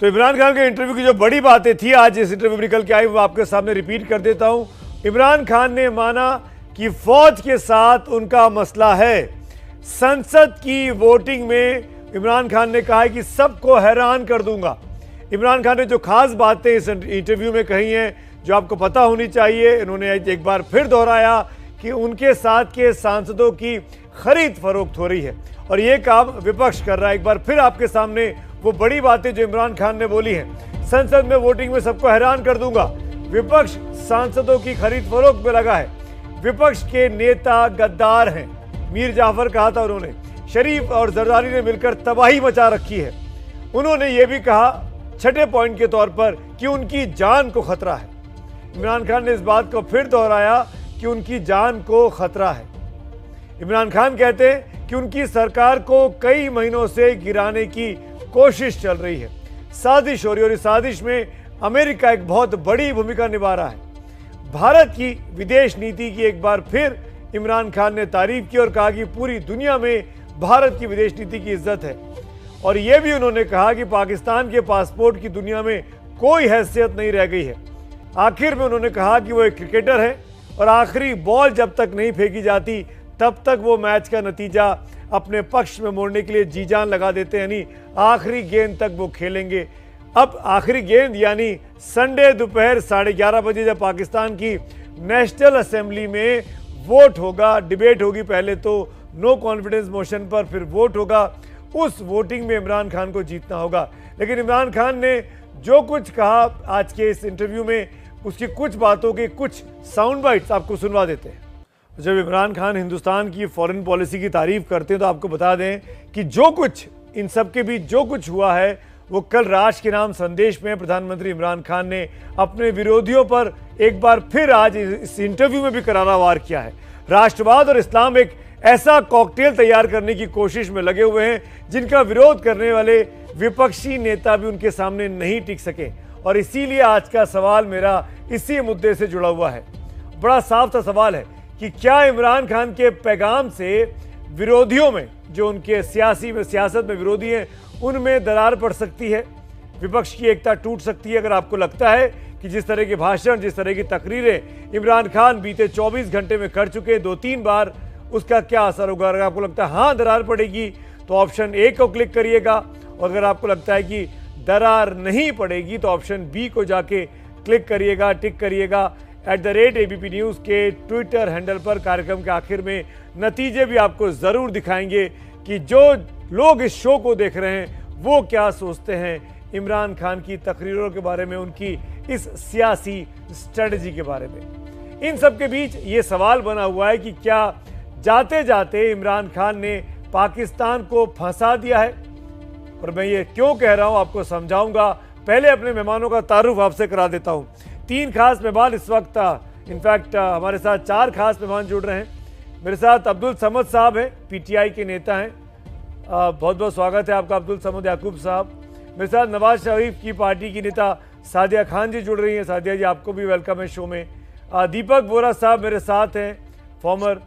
तो इमरान खान के इंटरव्यू की जो बड़ी बातें थी आज इस इंटरव्यू में निकल के आई, वो आपके सामने रिपीट कर देता हूं। इमरान खान ने माना कि फौज के साथ उनका मसला है। संसद की वोटिंग में इमरान खान ने कहा है कि सबको हैरान कर दूंगा। इमरान खान ने जो खास बातें इस इंटरव्यू में कही हैं, जो आपको पता होनी चाहिए, इन्होंने एक बार फिर दोहराया कि उनके साथ के सांसदों की खरीद फरोख्त हो रही है और ये काम विपक्ष कर रहा है। एक बार फिर आपके सामने वो बड़ी बातें जो इमरान खान ने बोली हैं, संसद में वोटिंग में सबको हैरान कर दूंगा। विपक्ष सांसदों की खरीद फरोख्त में लगा है। विपक्ष के नेता गद्दार हैं, मीर जाफर कहा था उन्होंने। शरीफ और जरदारी ने मिलकर तबाही मचा रखी है। उन्होंने ये भी कहा छठे पॉइंट के तौर पर कि उनकी जान को खतरा है। इमरान खान ने इस बात को फिर दोहराया कि उनकी जान को खतरा है। इमरान खान कहते हैं कि उनकी सरकार को कई महीनों से गिराने की कोशिश चल रही है, साजिश हो रही है और इस साजिश में अमेरिका एक बहुत बड़ी भूमिका निभा रहा है। भारत की विदेश नीति की एक बार फिर इमरान खान ने तारीफ की और कहा कि पूरी दुनिया में भारत की विदेश नीति की इज्जत है और यह भी उन्होंने कहा कि पाकिस्तान के पासपोर्ट की दुनिया में कोई हैसियत नहीं रह गई है। आखिर में उन्होंने कहा कि वो एक क्रिकेटर है और आखिरी बॉल जब तक नहीं फेंकी जाती तब तक वो मैच का नतीजा अपने पक्ष में मोड़ने के लिए जी जान लगा देते हैं, यानी आखिरी गेंद तक वो खेलेंगे। अब आखिरी गेंद यानी संडे दोपहर 11:30 बजे जब पाकिस्तान की नेशनल असेंबली में वोट होगा, डिबेट होगी, पहले तो नो कॉन्फिडेंस मोशन पर, फिर वोट होगा। उस वोटिंग में इमरान खान को जीतना होगा। लेकिन इमरान खान ने जो कुछ कहा आज के इस इंटरव्यू में, उसकी कुछ बातों के कुछ साउंड बाइट्स आपको सुनवा देते हैं। जब इमरान खान हिंदुस्तान की फॉरेन पॉलिसी की तारीफ करते हैं तो आपको बता दें कि जो कुछ इन सब के बीच जो कुछ हुआ है वो कल राष्ट्र के नाम संदेश में प्रधानमंत्री इमरान खान ने अपने विरोधियों पर एक बार फिर आज इस इंटरव्यू में भी करारा वार किया है। राष्ट्रवाद और इस्लाम एक ऐसा कॉकटेल तैयार करने की कोशिश में लगे हुए हैं जिनका विरोध करने वाले विपक्षी नेता भी उनके सामने नहीं टिक सके और इसीलिए आज का सवाल मेरा इसी मुद्दे से जुड़ा हुआ है। बड़ा साफ सा सवाल है कि क्या इमरान खान के पैगाम से विरोधियों में, जो उनके सियासत में विरोधी हैं, उनमें दरार पड़ सकती है, विपक्ष की एकता टूट सकती है। अगर आपको लगता है कि जिस तरह के भाषण, जिस तरह की तकरीरें इमरान खान बीते 24 घंटे में कर चुके 2-3 बार, उसका क्या असर होगा। अगर आपको लगता है हाँ दरार पड़ेगी तो ऑप्शन ए को क्लिक करिएगा और अगर आपको लगता है कि दरार नहीं पड़ेगी तो ऑप्शन बी को जाके क्लिक करिएगा, टिक करिएगा। @ABP न्यूज़ के ट्विटर हैंडल पर कार्यक्रम के आखिर में नतीजे भी आपको ज़रूर दिखाएंगे कि जो लोग इस शो को देख रहे हैं वो क्या सोचते हैं इमरान खान की तकरीरों के बारे में, उनकी इस सियासी स्ट्रेटजी के बारे में। इन सब के बीच ये सवाल बना हुआ है कि क्या जाते जाते इमरान खान ने पाकिस्तान को फंसा दिया है। और मैं ये क्यों कह रहा हूं आपको समझाऊंगा। पहले अपने मेहमानों का तारुफ आपसे करा देता हूं। 3 खास मेहमान इस वक्त, इनफैक्ट हमारे साथ 4 खास मेहमान जुड़ रहे हैं। मेरे साथ अब्दुल समद साहब हैं, PTI के नेता हैं। बहुत बहुत स्वागत है आपका अब्दुल समद याकूब साहब। मेरे साथ नवाज शरीफ की पार्टी की नेता सादिया खान जी जुड़ रही हैं। सादिया जी, आपको भी वेलकम है शो में। दीपक बोरा साहब मेरे साथ हैं, फॉर्मर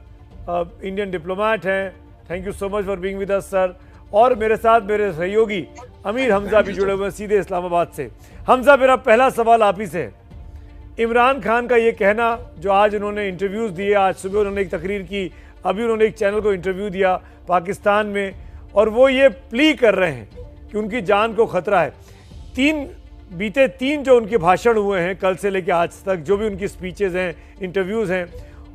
इंडियन डिप्लोमेट हैं। Thank you so much for being with us sir. और मेरे साथ मेरे सहयोगी अमीर हमजा भी जुड़े हुए हैं सीधे इस्लामाबाद से। हमजा, मेरा पहला सवाल आप ही से है। इमरान खान का ये कहना जो आज उन्होंने इंटरव्यूज़ दिए, आज सुबह उन्होंने एक तकरीर की, अभी उन्होंने एक चैनल को इंटरव्यू दिया पाकिस्तान में, और वो ये प्ली कर रहे हैं कि उनकी जान को खतरा है। बीते 3 जो उनके भाषण हुए हैं कल से लेकर आज तक, जो भी उनकी स्पीचेज़ हैं, इंटरव्यूज़ हैं,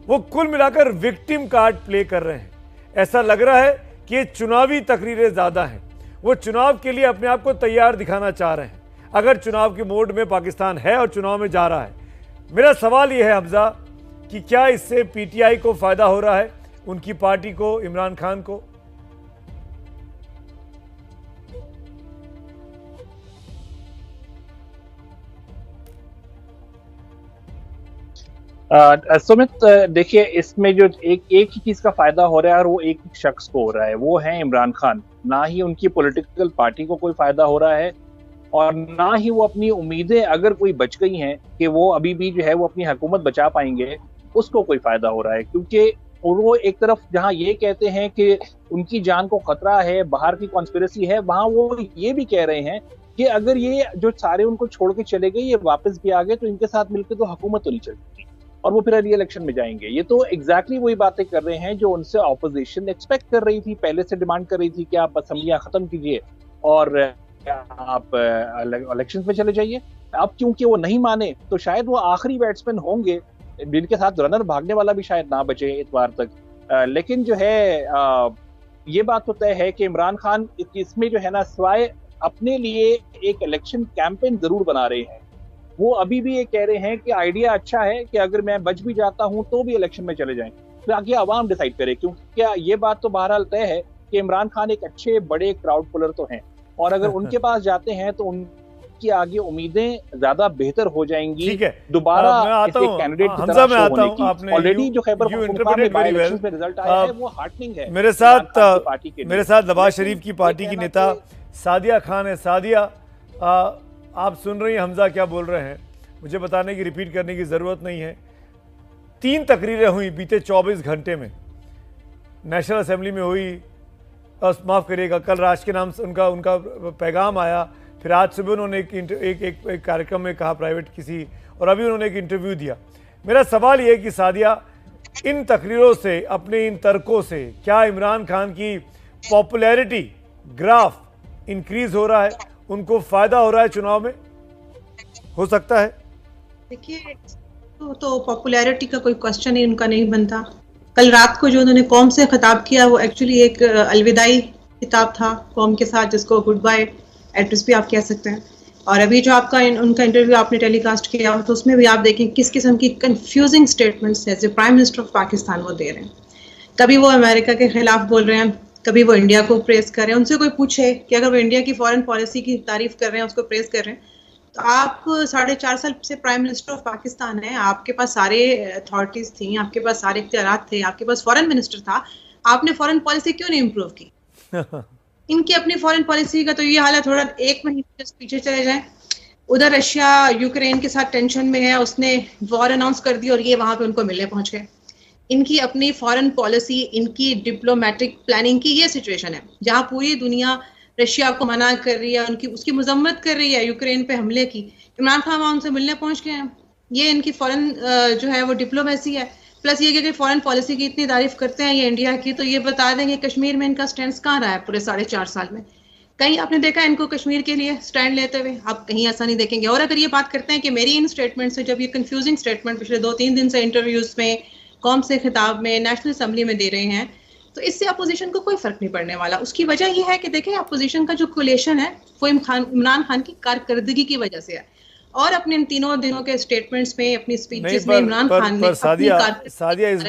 वो कुल मिलाकर विक्टिम कार्ड प्ले कर रहे हैं। ऐसा लग रहा है कि ये चुनावी तकरीरें ज़्यादा हैं। वो चुनाव के लिए अपने आप को तैयार दिखाना चाह रहे हैं, अगर चुनाव के मोड में पाकिस्तान है और चुनाव में जा रहा है। मेरा सवाल ये है हमजा कि क्या इससे PTI को फ़ायदा हो रहा है, उनकी पार्टी को, इमरान खान को? सुमित, देखिए, इसमें जो एक ही चीज का फायदा हो रहा है और वो एक ही शख्स को हो रहा है, वो है इमरान खान। ना ही उनकी पॉलिटिकल पार्टी को कोई फायदा हो रहा है और ना ही वो अपनी उम्मीदें, अगर कोई बच गई हैं कि वो अभी भी जो है वो अपनी हुकूमत बचा पाएंगे, उसको कोई फायदा हो रहा है। क्योंकि वो एक तरफ जहां ये कहते हैं कि उनकी जान को खतरा है, बाहर की कॉन्स्पिरेसी है, वहां वो ये भी कह रहे हैं कि अगर ये जो सारे उनको छोड़ के चले गए, ये वापस भी आ गए, तो इनके साथ मिलकर तो हुकूमत तो नहीं चलती और वो फिर री इलेक्शन में जाएंगे। ये तो एग्जैक्टली वही बातें कर रहे हैं जो उनसे ऑपोजिशन एक्सपेक्ट कर रही थी, पहले से डिमांड कर रही थी कि आप असेंबलियां खत्म कीजिए और आप इलेक्शन में चले जाइए। अब क्योंकि वो नहीं माने तो शायद वो आखिरी बैट्समैन होंगे जिनके साथ रनर भागने वाला भी शायद ना बचे इतवार तक। लेकिन जो है ये बात तो तय है कि इमरान खान इसमें जो है ना, सिवाय अपने लिए एक इलेक्शन कैंपेन जरूर बना रहे हैं। वो अभी भी ये कह रहे हैं कि आइडिया अच्छा है कि अगर मैं बच भी जाता हूं तो भी इलेक्शन में चले जाएं, तो आगे आवाम डिसाइड करे। क्योंकि क्या ये बात तो बहरहाल तय है कि इमरान खान एक अच्छे बड़े क्राउड पुलर तो हैं, और अगर उनके पास जाते हैं तो उनकी आगे उम्मीदें ज्यादा बेहतर हो जाएंगी। ठीक है, दोबारा कैंडिडेट की तरह शो होने की। ऑलरेडी जो खैबर पख्तूनख्वा में बाय इलेक्शन में रिजल्ट आया है वो हार्टनिंग है। मेरे साथ नवाज शरीफ की पार्टी की नेता सादिया खान है। सादिया, आप सुन रही हैं हमजा क्या बोल रहे हैं, मुझे बताने की, रिपीट करने की ज़रूरत नहीं है। 3 तकरीरें हुई बीते 24 घंटे में, नेशनल असेंबली में हुई, माफ़ करिएगा, कल राष्ट्र के नाम से उनका पैगाम आया, फिर आज सुबह उन्होंने एक कार्यक्रम में कहा प्राइवेट किसी, और अभी उन्होंने एक इंटरव्यू दिया। मेरा सवाल ये है कि सादिया, इन तकरीरों से, अपने इन तर्कों से क्या इमरान खान की पॉपुलैरिटी ग्राफ इंक्रीज हो रहा है, उनको फ़ायदा हो रहा है चुनाव में, हो सकता है? देखिए, तो पॉपुलैरिटी का कोई क्वेश्चन ही उनका नहीं बनता। कल रात को जो उन्होंने कौम से खिताब किया वो एक्चुअली एक अलविदाई खिताब था कौम के साथ, जिसको गुड बाय एड्रेस भी आप कह सकते हैं। और अभी जो आपका उनका इंटरव्यू आपने टेलीकास्ट किया तो उसमें भी आप देखें किस किस्म की confusing statements as a prime minister of Pakistan वो दे रहे हैं। कभी वो अमेरिका के खिलाफ बोल रहे हैं, कभी वो इंडिया को प्रेस कर रहे हैं। उनसे कोई पूछे कि अगर वो इंडिया की फॉरेन पॉलिसी की तारीफ कर रहे हैं, उसको प्रेस कर रहे हैं, तो आप 4.5 साल से प्राइम मिनिस्टर ऑफ पाकिस्तान है, आपके पास सारे अथॉरिटीज थी, आपके पास सारे इख्तियारात थे, आपके पास फॉरेन मिनिस्टर था, आपने फॉरेन पॉलिसी क्यों नहीं इम्प्रूव की? इनकी अपनी फॉरेन पॉलिसी का तो ये हाल है, थोड़ा एक महीने पीछे चले जाएं, उधर रशिया यूक्रेन के साथ टेंशन में है, उसने वॉर अनाउंस कर दी और ये वहां पे उनको मिलने पहुंच गए। इनकी अपनी फॉरेन पॉलिसी, इनकी डिप्लोमेटिक प्लानिंग की ये सिचुएशन है जहां पूरी दुनिया रशिया को मना कर रही है, उसकी मजम्मत कर रही है यूक्रेन पे हमले की। इमरान खान वहां उनसे मिलने पहुंच गए हैं। ये इनकी फॉरेन जो है वो डिप्लोमेसी है। प्लस ये कि फॉरेन पॉलिसी की इतनी तारीफ करते हैं ये इंडिया की, तो ये बता देंगे कश्मीर में इनका स्टैंड कहाँ रहा है पूरे 4.5 साल में। कहीं आपने देखा इनको कश्मीर के लिए स्टैंड लेते हुए? आप कहीं ऐसा नहीं देखेंगे। और अगर ये बात करते हैं कि मेरी इन स्टेटमेंट से, जब ये कंफ्यूजिंग स्टेटमेंट पिछले 2-3 दिन से इंटरव्यूज में, कौम से खिताब में, नेशनल असेंबली में दे रहे हैं, तो इससे अपोजिशन को कोई फर्क नहीं पड़ने वाला। उसकी वजह यह है कि देखें, अपोजिशन का जो कोलेशन है वो इमरान खान की कारकर्दगी की वजह से है, और अपने इन 3 दिनों के स्टेटमेंट्स में, अपनी स्पीचेस में इमरान खान ने सादिया इस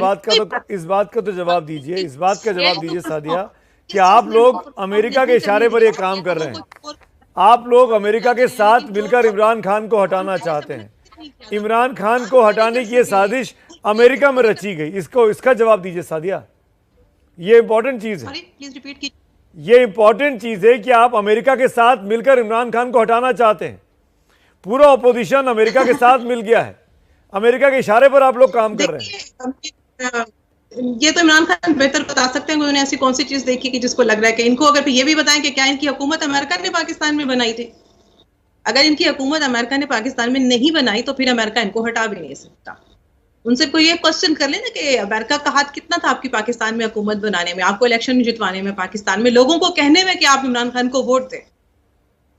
बात का तो जवाब दीजिए, इस बात का जवाब दीजिए सादिया, कि आप लोग अमेरिका के इशारे पर ये काम कर रहे हैं। आप लोग अमेरिका के साथ मिलकर इमरान खान को हटाना चाहते हैं। इमरान खान को हटाने की ये साजिश अमेरिका में रची गई, इसका जवाब दीजिए सादिया। ये इंपॉर्टेंट चीज है, ये इंपॉर्टेंट चीज है कि आप अमेरिका के साथ मिलकर इमरान खान को हटाना चाहते हैं। पूरा ऑपोजिशन अमेरिका के साथ मिल गया है, अमेरिका के इशारे पर आप लोग काम कर रहे हैं। ये तो इमरान खान बेहतर बता सकते हैं कि उन्होंने ऐसी कौन सी चीज देखी कि जिसको लग रहा है कि इनको, अगर ये भी बताएं कि क्या इनकी हुकूमत अमेरिका ने पाकिस्तान में बनाई थी। अगर इनकी हुकूमत अमेरिका ने पाकिस्तान में नहीं बनाई तो फिर अमेरिका इनको हटा भी नहीं सकता। उनसे कोई ये क्वेश्चन कर लेना कि अमेरिका का हाथ कितना था आपकी पाकिस्तान में हुकूमत बनाने में, आपको इलेक्शन जितवाने में, पाकिस्तान में लोगों को कहने में कि आप इमरान खान को वोट दें।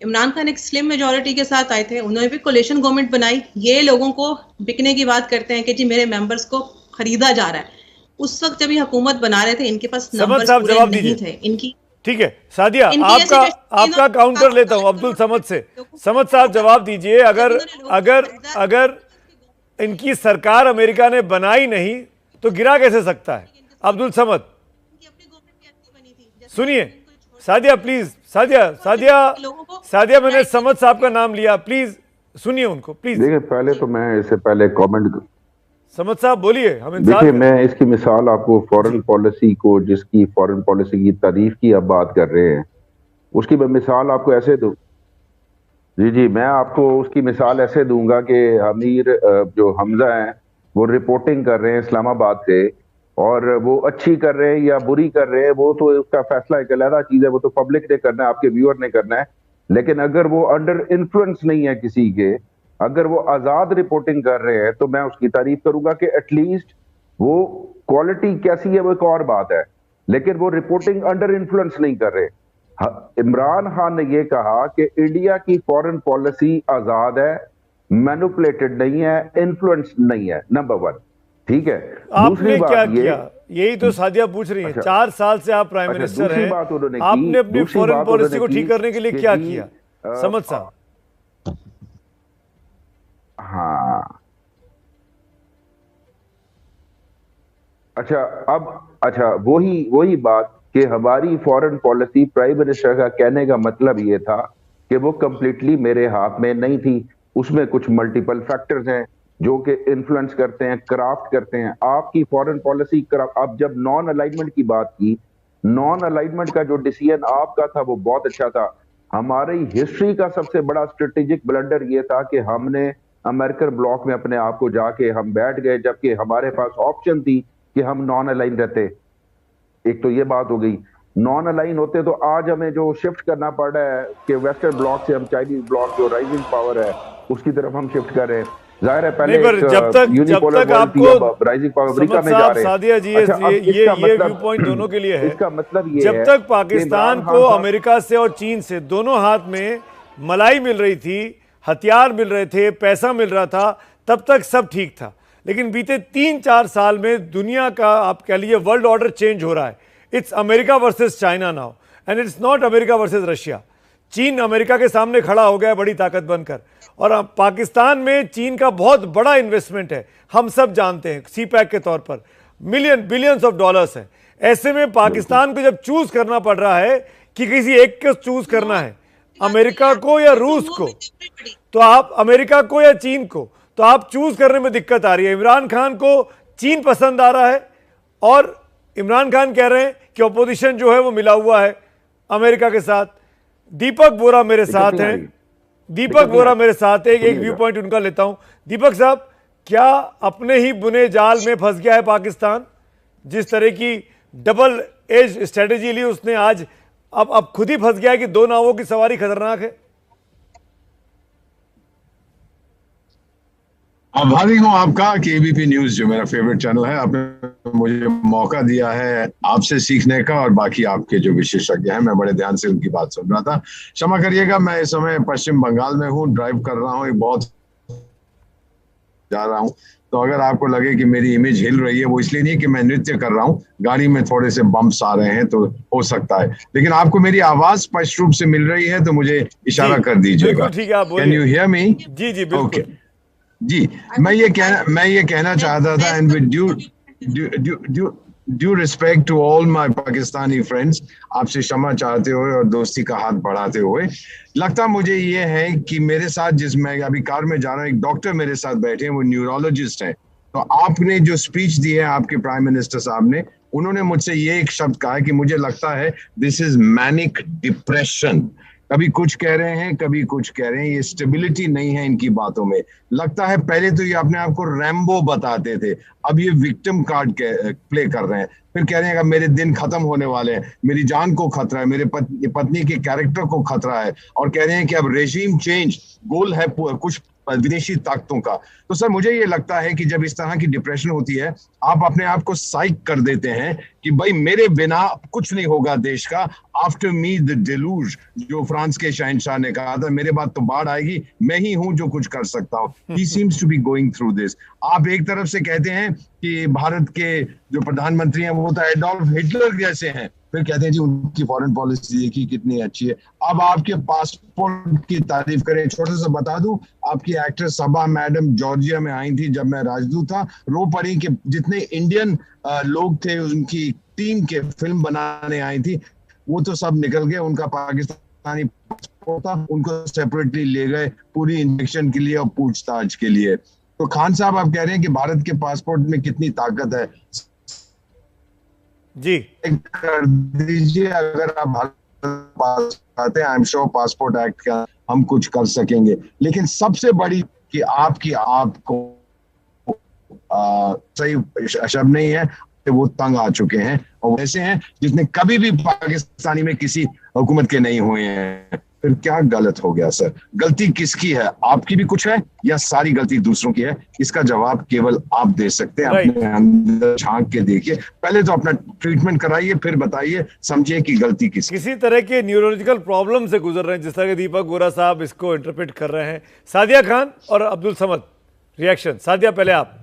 इमरान खान एक स्लिम मेजोरिटी के साथ आए थे, उन्होंने भी कोलिशन गवर्नमेंट बनाई। ये लोगों को बिकने की बात करते हैं कि जी मेरे मेंबर्स को खरीदा जा रहा है। उस वक्त जब ये हुकूमत बना रहे थे इनके पास नंबर्स पूरे नहीं थे इनकी। ठीक है सादिया, आपका काउंटर लेता हूं अब्दुल समद से। समद साहब जवाब दीजिए, अगर इनकी सरकार अमेरिका ने बनाई नहीं तो गिरा कैसे सकता है? अब्दुल समद सुनिए। सादिया प्लीज, सादिया मैंने समद साहब का नाम लिया, प्लीज सुनिए उनको प्लीज। देखिए पहले तो मैं इससे पहले कमेंट, समद साहब बोलिए। हम देखिए मैं इसकी मिसाल आपको फॉरेन पॉलिसी को, जिसकी फॉरेन पॉलिसी की तारीफ की आप बात कर रहे हैं, उसकी मैं मिसाल आपको ऐसे दूं। जी मैं आपको उसकी मिसाल ऐसे दूंगा कि अमीर जो हमजा हैं वो रिपोर्टिंग कर रहे हैं इस्लामाबाद से, और वो अच्छी कर रहे हैं या बुरी कर रहे हैं वो तो उसका फैसला एक अलग चीज है, वो तो पब्लिक ने करना है, आपके व्यूअर ने करना है। लेकिन अगर वो अंडर इन्फ्लुएंस नहीं है किसी के, अगर वो आजाद रिपोर्टिंग कर रहे हैं, तो मैं उसकी तारीफ करूंगा कि एटलीस्ट वो क्वालिटी कैसी है वो एक और बात है, लेकिन वो रिपोर्टिंग अंडर इन्फ्लुएंस नहीं कर रहे। इमरान खान ने ये कहा कि इंडिया की फॉरेन पॉलिसी आजाद है, मैनिपुलेटेड नहीं है, इन्फ्लुएंस नहीं है, नंबर 1। ठीक है, आपने क्या किया, यही तो सादिया पूछ रही है। अच्छा, 4 साल से आप प्राइम मिनिस्टर हैं, आपने अपनी फॉरेन पॉलिसी को ठीक करने के लिए क्या किया, समझ साहब? हाँ, अच्छा वही बात कि हमारी फॉरेन पॉलिसी, प्राइम मिनिस्टर का कहने का मतलब ये था कि वो कंप्लीटली मेरे हाथ में नहीं थी, उसमें कुछ मल्टीपल फैक्टर्स हैं जो कि इन्फ्लुएंस करते हैं, क्राफ्ट करते हैं आपकी फॉरेन पॉलिसी। अब जब नॉन अलाइनमेंट की बात की, नॉन अलाइनमेंट का जो डिसीजन आपका था वो बहुत अच्छा था। हमारी हिस्ट्री का सबसे बड़ा स्ट्रेटेजिक ब्लंडर ये था कि हमने अमेरिकन ब्लॉक में अपने आप को जाके हम बैठ गए, जबकि हमारे पास ऑप्शन थी कि हम नॉन अलाइन रहते। एक तो ये बात हो गई, नॉन अलाइन होते तो आज हमें जो शिफ्ट करना पड़ रहा है कि वेस्टर्न ब्लॉक से हम चाइनीज ब्लॉक जो राइजिंग पावर है उसकी तरफ हम शिफ्ट कर रहे हैं। जाहिर है पहले जब तक आपको राइजिंग पावर अमेरिका में जा रहे हैं। सादिया जी, ये व्यू पॉइंट दोनों के लिए है। इसका मतलब ये जब तक पाकिस्तान को अमेरिका से और चीन से दोनों हाथ में मलाई मिल रही थी, हथियार मिल रहे थे, पैसा मिल रहा था, तब तक सब ठीक था। लेकिन बीते 3-4 साल में दुनिया का, आप कह लीजिए, वर्ल्ड ऑर्डर चेंज हो रहा है। It's America versus China now, and it's not America versus Russia. चीन अमेरिका के सामने खड़ा हो गया है बड़ी ताकत बनकर, और अब पाकिस्तान में चीन का बहुत बड़ा इन्वेस्टमेंट है, हम सब जानते हैं, सीपैक के तौर पर बिलियंस ऑफ डॉलर्स है। ऐसे में पाकिस्तान को जब चूज करना पड़ रहा है कि किसी एक को चूज करना है, अमेरिका को या रूस को, तो आप अमेरिका को या चीन को, तो आप चूज करने में दिक्कत आ रही है। इमरान खान को चीन पसंद आ रहा है, और इमरान खान कह रहे हैं कि ऑपोजिशन जो है वो मिला हुआ है अमेरिका के साथ। दीपक बोरा मेरे साथ हैं, दीपक बोरा मेरे साथ है, एक व्यू पॉइंट उनका लेता हूं। दीपक साहब, क्या अपने ही बुने जाल में फंस गया है पाकिस्तान? जिस तरह की डबल एज स्ट्रेटेजी ली उसने, आज अब खुद ही फंस गया है कि 2 नावों की सवारी खतरनाक है। आभारी हूँ आपका कि एबीपी न्यूज जो मेरा फेवरेट चैनल है, आपने मुझे मौका दिया है आपसे सीखने का, और बाकी आपके जो विशेषज्ञ हैं मैं बड़े ध्यान से उनकी बात सुन रहा था। क्षमा करिएगा, मैं इस समय पश्चिम बंगाल में हूँ, ड्राइव कर रहा हूँ, एक बहुत जा रहा हूँ, तो अगर आपको लगे कि मेरी इमेज हिल रही है, वो इसलिए नहीं कि मैं नृत्य कर रहा हूँ, गाड़ी में थोड़े से बम्प्स आ रहे हैं तो हो सकता है, लेकिन आपको मेरी आवाज स्पष्ट रूप से मिल रही है तो मुझे इशारा कर दीजिएगा। Can you hear me? जी जी बिल्कुल। जी, मैं ये कहना चाहता था, and with due respect to all my Pakistani friends, आपसे क्षमा चाहते हुए और दोस्ती का हाथ बढ़ाते हुए, लगता मुझे ये है कि मेरे साथ, मैं अभी कार में जा रहा हूँ, एक डॉक्टर मेरे साथ बैठे हैं, वो न्यूरोलॉजिस्ट हैं। तो आपने जो स्पीच दी है आपके प्राइम मिनिस्टर साहब ने, उन्होंने मुझसे ये एक शब्द कहा है कि मुझे लगता है दिस इज मैनिक डिप्रेशन। कभी कुछ कह रहे हैं, कभी कुछ कह रहे हैं, ये स्टेबिलिटी नहीं है इनकी बातों में। लगता है पहले तो ये अपने आप को रैम्बो बताते थे, अब ये विक्टिम कार्ड प्ले कर रहे हैं, फिर कह रहे हैं कि मेरे दिन खत्म होने वाले हैं, मेरी जान को खतरा है, मेरे पत्नी के कैरेक्टर को खतरा है, और कह रहे हैं कि अब रेजिम चेंज गोल है कुछ विदेशी ताकतों का। तो सर मुझे ये लगता है कि जब इस तरह की डिप्रेशन होती है, आप अपने आप को साइक कर देते हैं कि भाई मेरे बिना कुछ नहीं होगा देश का, आफ्टर मी द डेलूज, जो फ्रांस के शहंशाह ने कहा था, मेरे बाद तो बाढ़ आएगी, मैं ही हूं जो कुछ कर सकता हूं। He seems to be going through this. आप एक तरफ से कहते हैं कि भारत के जो प्रधानमंत्री हैं वो तो एडोल्फ हिटलर जैसे हैं, फिर कहते हैं जी उनकी फॉरेन पॉलिसी देखिए कितनी अच्छी है। अब आपके पासपोर्ट की तारीफ करें, छोटा सा बता दूं, आपकी एक्ट्रेस सबा मैडम जॉर्जिया में आई थी जब मैं राजदूत था, रो पड़ी कि जितने इंडियन लोग थे उनकी टीम के फिल्म बनाने आई थी, वो तो सब निकल गए, उनका पाकिस्तानी पासपोर्ट था, उनको सेपरेटली ले गए पूरी इंजेक्शन के लिए और पूछताछ के लिए। तो खान साहब आप कह रहे हैं कि भारत के पासपोर्ट में कितनी ताकत है जी, कर दीजिए, अगर आप भारत पास आते हैं, I am sure passport act का हम कुछ कर सकेंगे। लेकिन सबसे बड़ी कि आपको सही शब्द नहीं है, वो तंग आ चुके हैं, और वैसे हैं जिसने कभी भी पाकिस्तानी में किसी हुकूमत के नहीं हुए हैं। फिर क्या गलत हो गया सर? गलती किसकी है? आपकी भी कुछ है या सारी गलती दूसरों की है? इसका जवाब केवल आप दे सकते हैं। अपने अंदर झांक के देखिए, पहले तो अपना ट्रीटमेंट कराइए, फिर बताइए, समझिए कि गलती किसकी। किसी तरह के न्यूरोलॉजिकल प्रॉब्लम से गुजर रहे हैं, जिस तरह के दीपक बोरा साहब इसको इंटरप्रेट कर रहे हैं। सादिया खान और अब्दुल समद, रिएक्शन। सादिया पहले आप।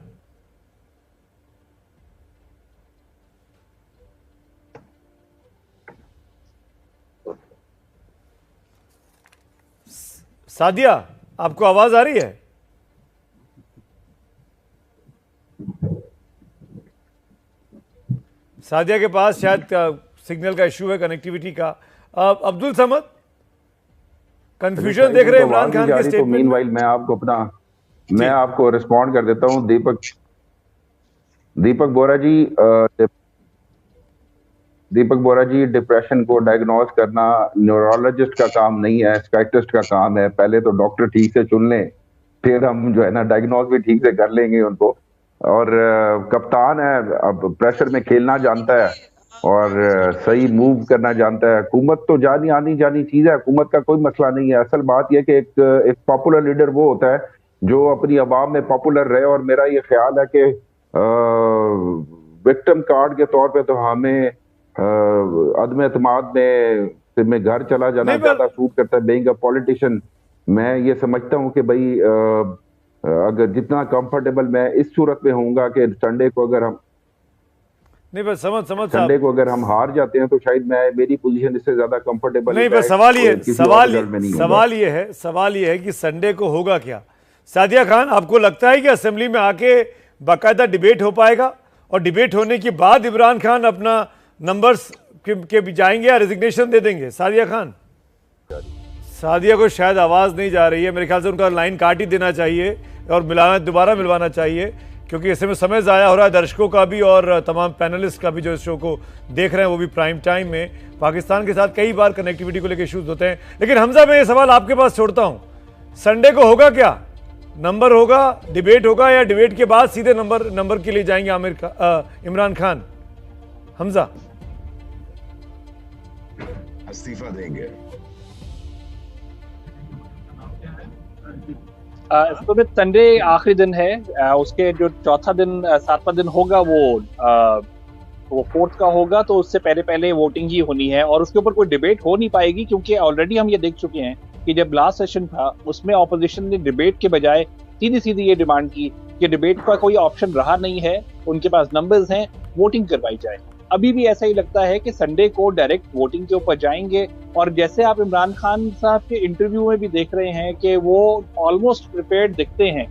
सादिया, आपको आवाज आ रही है? सादिया के पास शायद सिग्नल का इशू है, कनेक्टिविटी का। अब्दुल समद, कंफ्यूजन देख रहे हैं इमरान खान के स्टेटमेंट। मीनवाइल मैं आपको रिस्पॉन्ड कर देता हूं। दीपक बोरा जी, डिप्रेशन को डायग्नोज करना न्यूरोलॉजिस्ट का काम नहीं है, साइकियाट्रिस्ट का काम है। पहले तो डॉक्टर ठीक से चुन लें, फिर हम जो है ना डायग्नोज भी ठीक से कर लेंगे उनको। और कप्तान है, अब प्रेशर में खेलना जानता है और सही मूव करना जानता है। हुकूमत तो आनी जानी चीज है, हुकूमत का कोई मसला नहीं है। असल बात यह कि एक पॉपुलर लीडर वो होता है जो अपनी आवाम में पॉपुलर रहे। और मेरा ये ख्याल है कि विक्टिम कार्ड के तौर पे तो हमें अदम एतमाद में घर चला जाना ज्यादा सूट करता है। बीइंग अ पॉलिटिशियन मैं ये समझता हूँ कि भाई अगर जितना कंफर्टेबल मैं इस सूरत में होऊंगा कि संडे को अगर हम संडे को अगर हम हार जाते हैं तो शायद मेरी पोजीशन इससे ज्यादा कंफर्टेबल नहीं। बस सवाल ये है कि संडे को होगा क्या? सादिया खान, आपको लगता है कि असेंबली में आके बाकायदा डिबेट हो पाएगा और डिबेट होने के बाद इमरान खान अपना नंबर्स के भी जाएंगे या रेजिग्नेशन दे देंगे? सादिया खान, सादिया को शायद आवाज़ नहीं जा रही है, मेरे ख्याल से उनका लाइन काट ही देना चाहिए और दोबारा मिलवाना चाहिए, क्योंकि ऐसे में समय ज़ाया हो रहा है दर्शकों का भी और तमाम पैनलिस्ट का भी जो इस शो को देख रहे हैं, वो भी प्राइम टाइम में। पाकिस्तान के साथ कई बार कनेक्टिविटी को लेकर इशूज़ होते हैं। लेकिन हमजा, मैं ये सवाल आपके पास छोड़ता हूँ, संडे को होगा क्या? नंबर होगा, डिबेट होगा, या डिबेट के बाद सीधे नंबर के लिए जाएंगे इमरान खान? हमजा, इस्तीफा देंगे। तो फिर संडे आखिरी दिन है, उसके जो चौथा दिन 7वां दिन होगा वो फोर्थ का होगा, तो उससे पहले वोटिंग ही होनी है और उसके ऊपर कोई डिबेट हो नहीं पाएगी, क्योंकि ऑलरेडी हम ये देख चुके हैं कि जब लास्ट सेशन था उसमें ऑपोजिशन ने डिबेट के बजाय सीधी ये डिमांड की कि डिबेट का कोई ऑप्शन रहा नहीं है, उनके पास नंबर्स हैं, वोटिंग करवाई जाए। अभी भी ऐसा ही लगता है कि संडे को डायरेक्ट वोटिंग के ऊपर जाएंगे। और जैसे आप इमरान खान साहब के इंटरव्यू में भी देख रहे हैं कि वो ऑलमोस्ट प्रिपेयर्ड दिखते हैं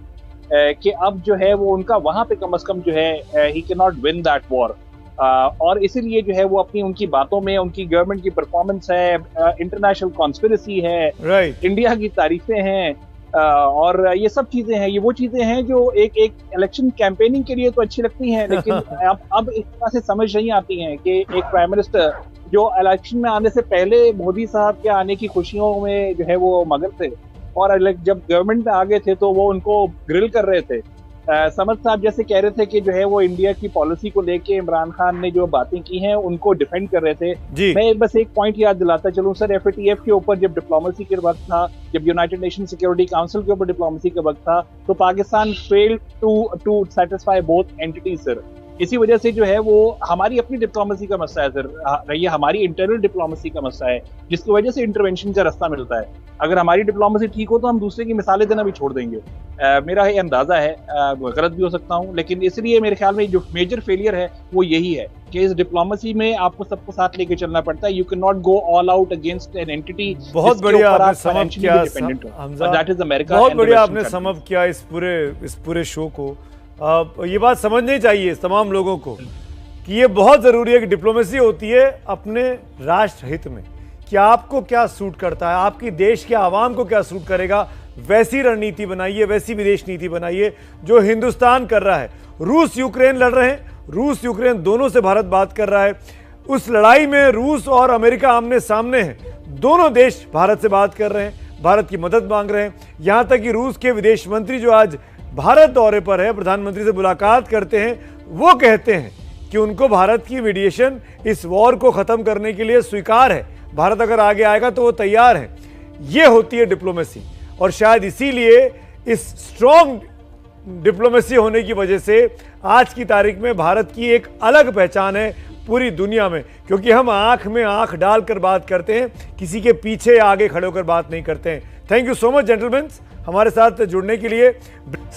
कि अब जो है वो उनका वहां पे कम से कम जो है he can not win that war. और इसीलिए जो है वो उनकी बातों में उनकी गवर्नमेंट की परफॉर्मेंस है, इंटरनेशनल कॉन्स्पिरेसी है, इंडिया की तारीफें हैं, और ये सब चीजें हैं, ये वो चीजें हैं जो एक इलेक्शन कैंपेनिंग के लिए तो अच्छी लगती हैं, लेकिन अब इस तरह से समझ नहीं आती हैं कि एक प्राइम मिनिस्टर जो इलेक्शन में आने से पहले मोदी साहब के आने की खुशियों में जो है वो मगन थे, और जब गवर्नमेंट में आ गए थे तो वो उनको ग्रिल कर रहे थे। समद साहब जैसे कह रहे थे कि जो है वो इंडिया की पॉलिसी को लेके इमरान खान ने जो बातें की हैं उनको डिफेंड कर रहे थे। मैं बस एक पॉइंट याद दिलाता चलूं सर, FATF के ऊपर जब डिप्लोमेसी के वक्त था, जब यूनाइटेड नेशन सिक्योरिटी काउंसिल के ऊपर डिप्लोमेसी के वक्त था, तो Pakistan failed to satisfy both entities sir. इसी वजह से जो है वो हमारी अपनी डिप्लोमेसी का मसला है सर, ये हमारी इंटरनल डिप्लोमेसी का मसला है, जिसकी वजह से इंटरवेंशन का रास्ता मिलता है। अगर हमारी डिप्लोमेसी ठीक हो तो हम दूसरे की मिसालें देना भी छोड़ देंगे। मेरा ये अंदाजा है, गलत भी हो सकता हूँ, लेकिन इसलिए मेरे ख्याल में जो मेजर फेलियर है वो यही है कि इस डिप्लोमेसी में आपको सबको साथ लेके चलना पड़ता है। You can not go all out against an entity. बहुत बढ़िया आपने समझ किया हमजा, दैट इज अमेरिका। बहुत बढ़िया आपने समझ किया इस पूरे शो को। ये बात समझनी चाहिए तमाम लोगों को कि ये बहुत ज़रूरी है कि डिप्लोमेसी होती है अपने राष्ट्र हित में, कि आपको क्या सूट करता है, आपकी देश के आवाम को क्या सूट करेगा, वैसी रणनीति बनाइए, वैसी विदेश नीति बनाइए जो हिंदुस्तान कर रहा है। रूस यूक्रेन लड़ रहे हैं, रूस यूक्रेन दोनों से भारत बात कर रहा है, उस लड़ाई में रूस और अमेरिका आमने सामने हैं, दोनों देश भारत से बात कर रहे हैं, भारत की मदद मांग रहे हैं। यहाँ तक कि रूस के विदेश मंत्री जो आज भारत दौरे पर है, प्रधानमंत्री से मुलाकात करते हैं, वो कहते हैं कि उनको भारत की मीडिएशन इस वॉर को ख़त्म करने के लिए स्वीकार है, भारत अगर आगे आएगा तो वो तैयार है। ये होती है डिप्लोमेसी। और शायद इसीलिए इस स्ट्रॉन्ग डिप्लोमेसी होने की वजह से आज की तारीख में भारत की एक अलग पहचान है पूरी दुनिया में, क्योंकि हम आंख में आंख डालकर बात करते हैं, किसी के पीछे आगे खड़े होकर बात नहीं करते हैं। Thank you so much gentleman हमारे साथ जुड़ने के लिए।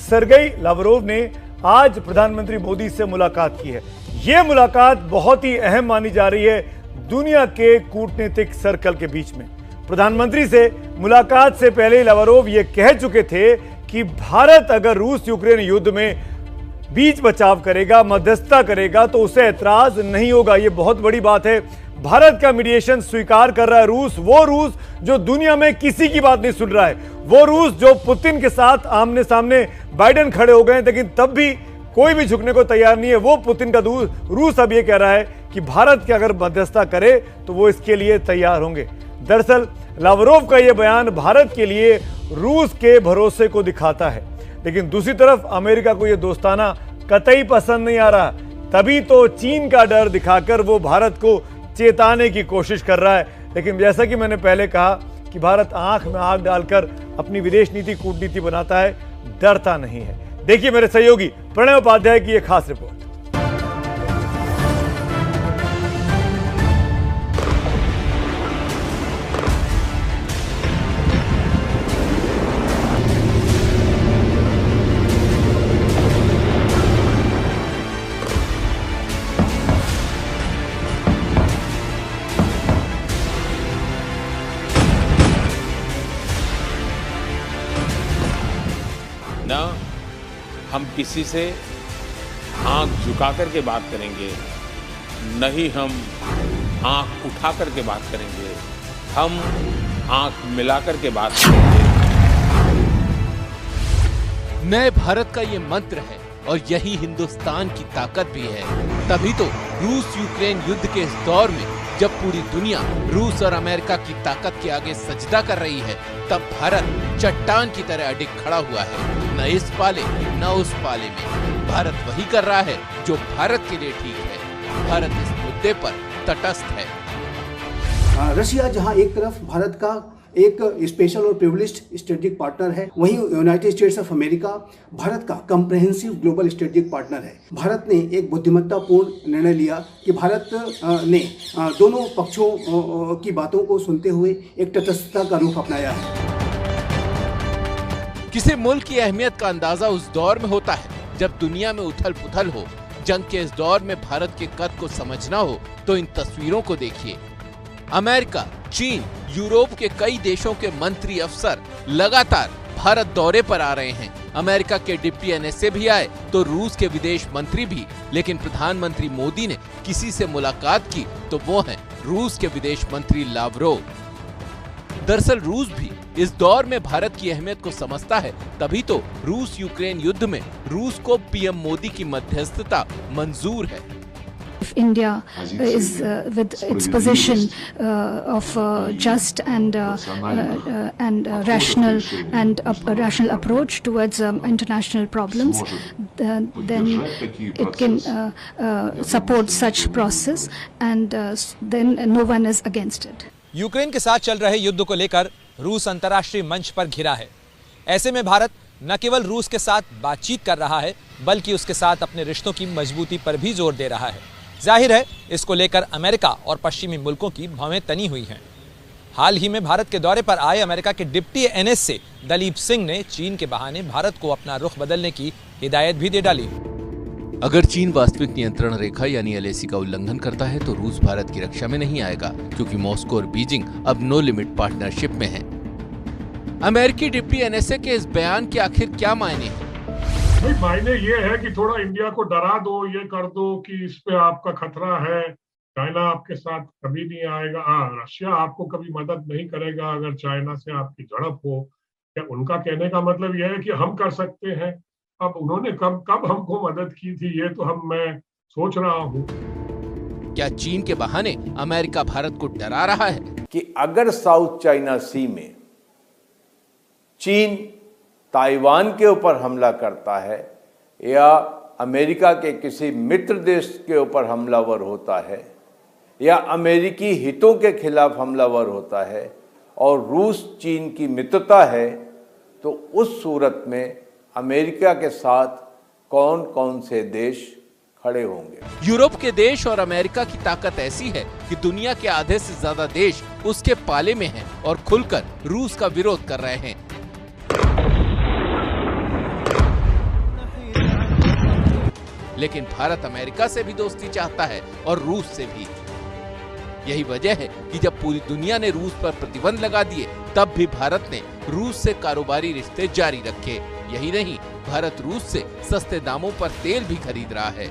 सर्गेई लावरोव ने आज प्रधानमंत्री मोदी से मुलाकात की है। यह मुलाकात बहुत ही अहम मानी जा रही है दुनिया के कूटनीतिक सर्कल के बीच में। प्रधानमंत्री से मुलाकात से पहले लावरोव ये कह चुके थे कि भारत अगर रूस यूक्रेन युद्ध में बीच बचाव करेगा, मध्यस्थता करेगा, तो उसे ऐतराज नहीं होगा। ये बहुत बड़ी बात है। भारत का मीडिएशन स्वीकार कर रहा है रूस, वो रूस जो दुनिया में किसी की बात नहीं सुन रहा है, वो रूस जो पुतिन के साथ आमने सामने बाइडेन खड़े हो गए, लेकिन तब भी कोई भी झुकने को तैयार नहीं है। वो पुतिन का रूस अब ये कह रहा है कि भारत की अगर मध्यस्थता करे तो वो इसके लिए तैयार होंगे। दरअसल लावरोव का यह बयान भारत के लिए रूस के भरोसे को दिखाता है, लेकिन दूसरी तरफ अमेरिका को यह दोस्ताना कतई पसंद नहीं आ रहा। तभी तो चीन का डर दिखाकर वो भारत को चेताने की कोशिश कर रहा है। लेकिन जैसा कि मैंने पहले कहा कि भारत आंख में आंख डालकर अपनी विदेश नीति कूटनीति बनाता है, डरता नहीं है। देखिए मेरे सहयोगी प्रणय उपाध्याय की यह खास रिपोर्ट। हम किसी से आंख झुका करके बात करेंगे, नहीं हम आंख उठा करके बात करेंगे, हम आंख मिला करके बात करेंगे। नए भारत का ये मंत्र है और यही हिंदुस्तान की ताकत भी है। तभी तो रूस यूक्रेन युद्ध के इस दौर में जब पूरी दुनिया रूस और अमेरिका की ताकत के आगे सजदा कर रही है, तब भारत चट्टान की तरह अडिग खड़ा हुआ है। न इस पाले न उस पाले में भारत वही कर रहा है जो भारत के लिए ठीक है। भारत इस मुद्दे पर तटस्थ है। रशिया जहां एक तरफ भारत का एक स्पेशल और प्रिविलेज्ड स्ट्रेटेजिक पार्टनर है, वहीं United states of America Bharat का कम्प्रहेंसिव ग्लोबल स्ट्रेटेजिक पार्टनर है। भारत ने एक बुद्धिमत्तापूर्ण निर्णय लिया कि भारत ने दोनों पक्षों की बातों को सुनते हुए एक तटस्थता का रुख अपनाया है। किसी मुल्क की अहमियत का अंदाजा उस दौर में होता है जब दुनिया में उथल पुथल हो। जंग के इस दौर में भारत के कद को समझना हो तो इन तस्वीरों को देखिए। अमेरिका, चीन, यूरोप के कई देशों के मंत्री अफसर लगातार भारत दौरे पर आ रहे हैं। अमेरिका के डिप्टी एनएसए भी आए तो रूस के विदेश मंत्री भी, लेकिन प्रधानमंत्री मोदी ने किसी से मुलाकात की तो वो हैं रूस के विदेश मंत्री लावरोव। दरअसल रूस भी इस दौर में भारत की अहमियत को समझता है, तभी तो रूस यूक्रेन युद्ध में रूस को पीएम मोदी की मध्यस्थता मंजूर है। If India is with its position of just and rational and a rational approach towards international problems, then it can support such process, and then no one is against it. Ukraine के साथ चल रहे युद्ध को लेकर रूस अंतर्राष्ट्रीय मंच पर घिरा है। ऐसे में भारत न केवल रूस के साथ बातचीत कर रहा है, बल्कि उसके साथ अपने रिश्तों की मजबूती पर भी जोर दे रहा है। जाहिर है इसको लेकर अमेरिका और पश्चिमी मुल्कों की भवें तनी हुई हैं। हाल ही में भारत के दौरे पर आए अमेरिका के डिप्टी एनएसए दलीप सिंह ने चीन के बहाने भारत को अपना रुख बदलने की हिदायत भी दे डाली। अगर चीन वास्तविक नियंत्रण रेखा यानी एलएसी का उल्लंघन करता है तो रूस भारत की रक्षा में नहीं आएगा, क्योंकि मॉस्को और बीजिंग अब नो लिमिट पार्टनरशिप में हैं। अमेरिकी डिप्टी एनएसए के इस बयान के आखिर क्या मायने हैं? मायने ये है कि थोड़ा इंडिया को डरा दो, ये कर दो कि इस पे आपका खतरा है, चाइना आपके साथ कभी नहीं आएगा। रशिया आपको कभी मदद नहीं करेगा अगर चाइना से आपकी झड़प हो। क्या उनका कहने का मतलब यह है कि हम कर सकते हैं? अब उन्होंने कब हमको मदद की थी, ये तो मैं सोच रहा हूँ। क्या चीन के बहाने अमेरिका भारत को डरा रहा है कि अगर साउथ चाइना सी में चीन ताइवान के ऊपर हमला करता है या अमेरिका के किसी मित्र देश के ऊपर हमलावर होता है या अमेरिकी हितों के खिलाफ हमलावर होता है और रूस चीन की मित्रता है, तो उस सूरत में अमेरिका के साथ कौन कौन से देश खड़े होंगे। यूरोप के देश और अमेरिका की ताकत ऐसी है कि दुनिया के आधे से ज्यादा देश उसके पाले में हैं और खुलकर रूस का विरोध कर रहे हैं। लेकिन भारत अमेरिका से भी दोस्ती चाहता है और रूस से भी। यही वजह है कि जब पूरी दुनिया ने रूस पर प्रतिबंध लगा दिए, तब भी भारत ने रूस से कारोबारी रिश्ते जारी रखे। यही नहीं, भारत रूस से सस्ते दामों पर तेल भी खरीद रहा है।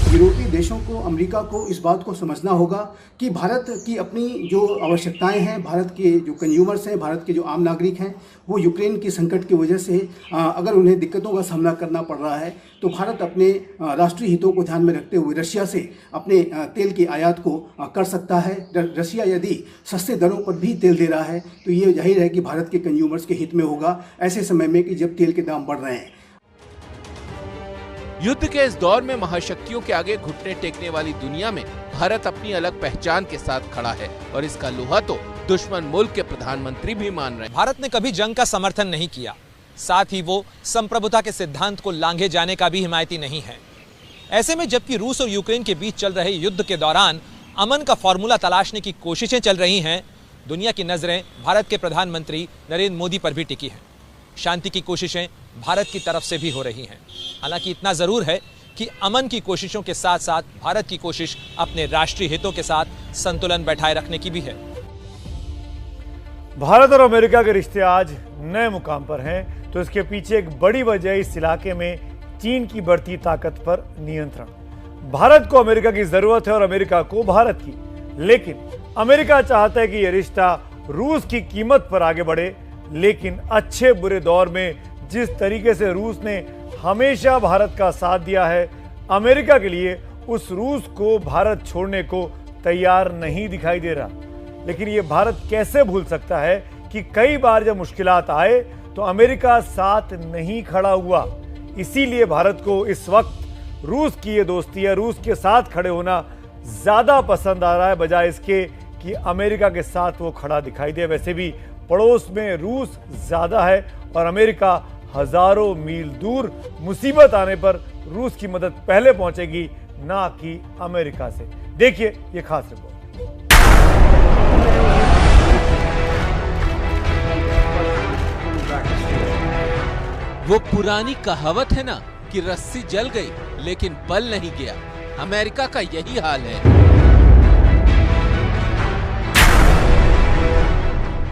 यूरोपीय देशों को, अमेरिका को इस बात को समझना होगा कि भारत की अपनी जो आवश्यकताएं हैं, भारत के जो कंज्यूमर्स हैं, भारत के जो आम नागरिक हैं, वो यूक्रेन की संकट की वजह से अगर उन्हें दिक्कतों का सामना करना पड़ रहा है, तो भारत अपने राष्ट्रीय हितों को ध्यान में रखते हुए रशिया से अपने तेल की आयात को कर सकता है। रशिया यदि सस्ते दरों पर भी तेल दे रहा है, तो ये जाहिर है कि भारत के कंज्यूमर्स के हित में होगा ऐसे समय में कि जब तेल के दाम बढ़ रहे हैं। युद्ध के इस दौर में महाशक्तियों के आगे घुटने टेकने वाली दुनिया में भारत अपनी अलग पहचान के साथ खड़ा है और इसका लोहा तो दुश्मन मुल्क के प्रधानमंत्री भी मान रहे हैं। भारत ने कभी जंग का समर्थन नहीं किया, साथ ही वो संप्रभुता के सिद्धांत को लांघे जाने का भी हिमायती नहीं है। ऐसे में जबकि रूस और यूक्रेन के बीच चल रहे युद्ध के दौरान अमन का फॉर्मूला तलाशने की कोशिशें चल रही हैं, दुनिया की नजरें भारत के प्रधानमंत्री नरेंद्र मोदी पर भी टिकी हैं। शांति की कोशिशें भारत की तरफ से भी हो रही हैं। हालांकि इतना जरूर है कि अमन की कोशिशों के साथ साथ भारत की कोशिश अपने राष्ट्रीय हितों के साथ संतुलन बैठाए रखने की भी है। भारत और अमेरिका के रिश्ते आज नए मुकाम पर हैं, तो इसके पीछे एक बड़ी वजह इस इलाके में चीन की बढ़ती ताकत पर नियंत्रण। भारत को अमेरिका की जरूरत है और अमेरिका को भारत की, लेकिन अमेरिका चाहता है कि यह रिश्ता रूस की कीमत पर आगे बढ़े। लेकिन अच्छे बुरे दौर में जिस तरीके से रूस ने हमेशा भारत का साथ दिया है, अमेरिका के लिए उस रूस को भारत छोड़ने को तैयार नहीं दिखाई दे रहा। लेकिन ये भारत कैसे भूल सकता है कि कई बार जब मुश्किलात आए तो अमेरिका साथ नहीं खड़ा हुआ। इसीलिए भारत को इस वक्त रूस की ये दोस्ती है, रूस के साथ खड़े होना ज्यादा पसंद आ रहा है, बजाय इसके कि अमेरिका के साथ वो खड़ा दिखाई दे। वैसे भी पड़ोस में रूस ज्यादा है और अमेरिका हजारों मील दूर। मुसीबत आने पर रूस की मदद पहले पहुंचेगी, ना कि अमेरिका से। देखिए ये खास रिपोर्ट। वो पुरानी कहावत है ना कि रस्सी जल गई लेकिन बल नहीं गया। अमेरिका का यही हाल है।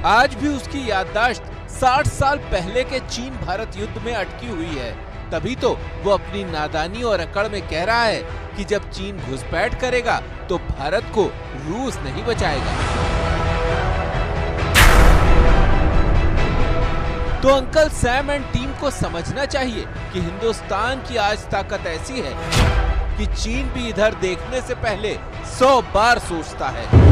आज भी उसकी याददाश्त 60 साल पहले के चीन भारत युद्ध में अटकी हुई है। तभी तो वो अपनी नादानी और अकड़ में कह रहा है कि जब चीन घुसपैठ करेगा तो भारत को रूस नहीं बचाएगा। तो अंकल सैम एंड टीम को समझना चाहिए कि हिंदुस्तान की आज ताकत ऐसी है कि चीन भी इधर देखने से पहले 100 बार सोचता है।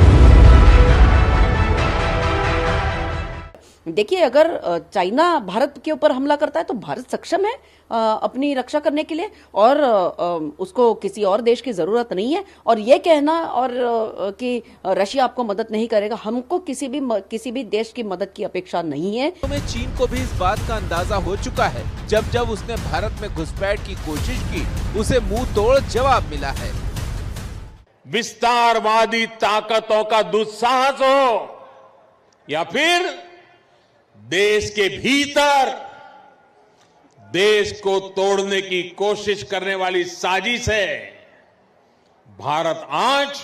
देखिए, अगर चाइना भारत के ऊपर हमला करता है तो भारत सक्षम है अपनी रक्षा करने के लिए, और उसको किसी और देश की जरूरत नहीं है। और ये कहना और कि रशिया आपको मदद नहीं करेगा, हमको किसी भी देश की मदद की अपेक्षा नहीं है। तो चीन को भी इस बात का अंदाजा हो चुका है। जब उसने भारत में घुसपैठ की कोशिश की, उसे मुंह तोड़ जवाब मिला है। विस्तारवादी ताकतों का दुस्साहस हो या फिर देश के भीतर देश को तोड़ने की कोशिश करने वाली साजिश है, भारत आज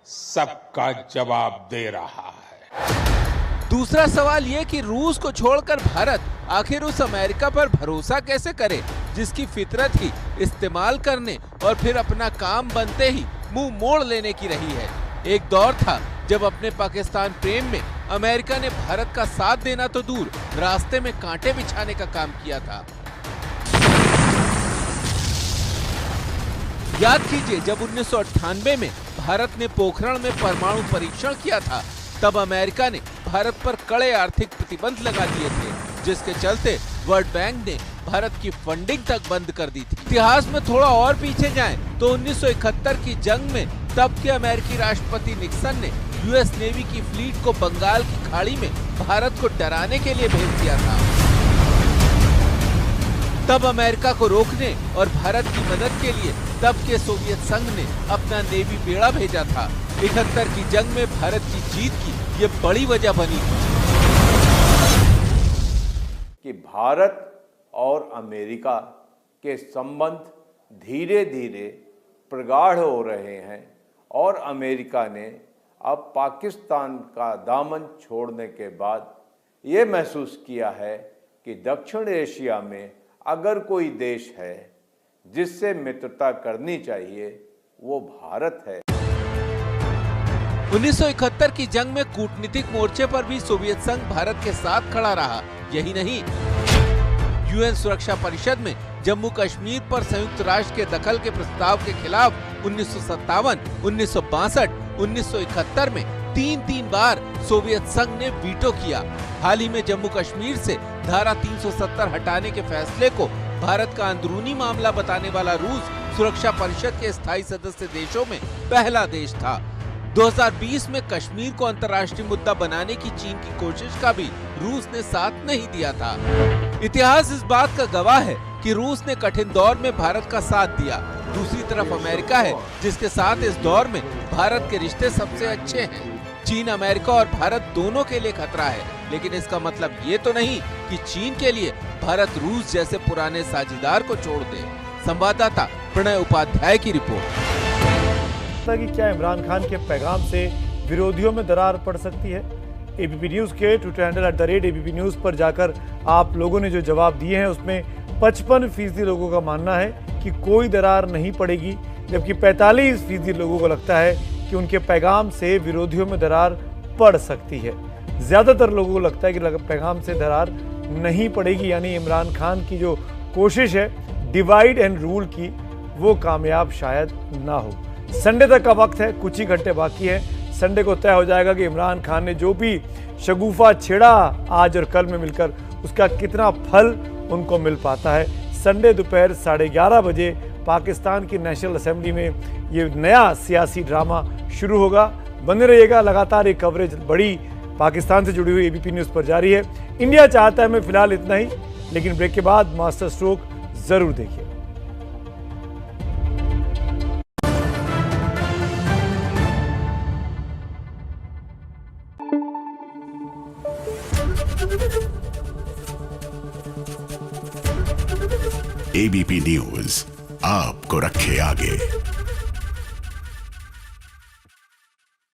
सबका जवाब दे रहा है। दूसरा सवाल ये कि रूस को छोड़कर भारत आखिर उस अमेरिका पर भरोसा कैसे करे जिसकी फितरत ही इस्तेमाल करने और फिर अपना काम बनते ही मुंह मोड़ लेने की रही है। एक दौर था जब अपने पाकिस्तान प्रेम में अमेरिका ने भारत का साथ देना तो दूर, रास्ते में कांटे बिछाने का काम किया था। याद कीजिए, जब 1998 में भारत ने पोखरण में परमाणु परीक्षण किया था, तब अमेरिका ने भारत पर कड़े आर्थिक प्रतिबंध लगा दिए थे, जिसके चलते वर्ल्ड बैंक ने भारत की फंडिंग तक बंद कर दी थी। इतिहास में थोड़ा और पीछे जाएं तो 1971 की जंग में तब के अमेरिकी राष्ट्रपति निक्सन ने यूएस नेवी की फ्लीट को बंगाल की खाड़ी में भारत को डराने के लिए भेज दिया था। तब अमेरिका को रोकने और भारत की मदद के लिए तब के सोवियत संघ ने अपना नेवी बेड़ा भेजा था। 71 की जंग में भारत की जीत की ये बड़ी वजह बनी कि भारत और अमेरिका के संबंध धीरे धीरे प्रगाढ़ हो रहे हैं और अमेरिका ने अब पाकिस्तान का दामन छोड़ने के बाद ये महसूस किया है कि दक्षिण एशिया में अगर कोई देश है जिससे मित्रता करनी चाहिए वो भारत है। 1971 की जंग में कूटनीतिक मोर्चे पर भी सोवियत संघ भारत के साथ खड़ा रहा। यही नहीं, यूएन सुरक्षा परिषद में जम्मू कश्मीर पर संयुक्त राष्ट्र के दखल के प्रस्ताव के खिलाफ 1957, 1962, 1971 में तीन बार सोवियत संघ ने वीटो किया। हाल ही में जम्मू कश्मीर से धारा 370 हटाने के फैसले को भारत का अंदरूनी मामला बताने वाला रूस सुरक्षा परिषद के स्थायी सदस्य देशों में पहला देश था। 2020 में कश्मीर को अंतर्राष्ट्रीय मुद्दा बनाने की चीन की कोशिश का भी रूस ने साथ नहीं दिया था। इतिहास इस बात का गवाह है कि रूस ने कठिन दौर में भारत का साथ दिया। दूसरी तरफ अमेरिका है जिसके साथ इस दौर में भारत के रिश्ते सबसे अच्छे हैं। चीन अमेरिका और भारत दोनों के लिए खतरा है, लेकिन इसका मतलब ये तो नहीं कि चीन के लिए भारत रूस जैसे पुराने साझेदार को छोड़ दे। संवाददाता प्रणय उपाध्याय की रिपोर्ट। कि क्या इमरान खान के पैगाम से विरोधियों में दरार पड़ सकती है? एबीपी न्यूज के ट्विटर हैंडल @ABP न्यूज पर जाकर आप लोगों ने जो जवाब दिए हैं उसमें 55% लोगों का मानना है कि कोई दरार नहीं पड़ेगी, जबकि 45% लोगों को लगता है कि उनके पैगाम से विरोधियों में दरार पड़ सकती है। ज्यादातर लोगों को लगता है कि पैगाम से दरार नहीं पड़ेगी, यानी इमरान खान की जो कोशिश है डिवाइड एंड रूल की वो कामयाब शायद ना हो। संडे तक का वक्त है, कुछ ही घंटे बाकी है। संडे को तय हो जाएगा कि इमरान खान ने जो भी शगुफा छेड़ा आज और कल में मिलकर उसका कितना फल उनको मिल पाता है। संडे दोपहर 11:30 बजे पाकिस्तान की नेशनल असेंबली में ये नया सियासी ड्रामा शुरू होगा। बने रहिएगा, लगातार ये कवरेज बड़ी पाकिस्तान से जुड़ी हुई एबीपी न्यूज़ पर जारी है। इंडिया चाहता है मैं फिलहाल इतना ही, लेकिन ब्रेक के बाद मास्टर स्ट्रोक जरूर देखिए। एबीपी न्यूज आपको रखे आगे।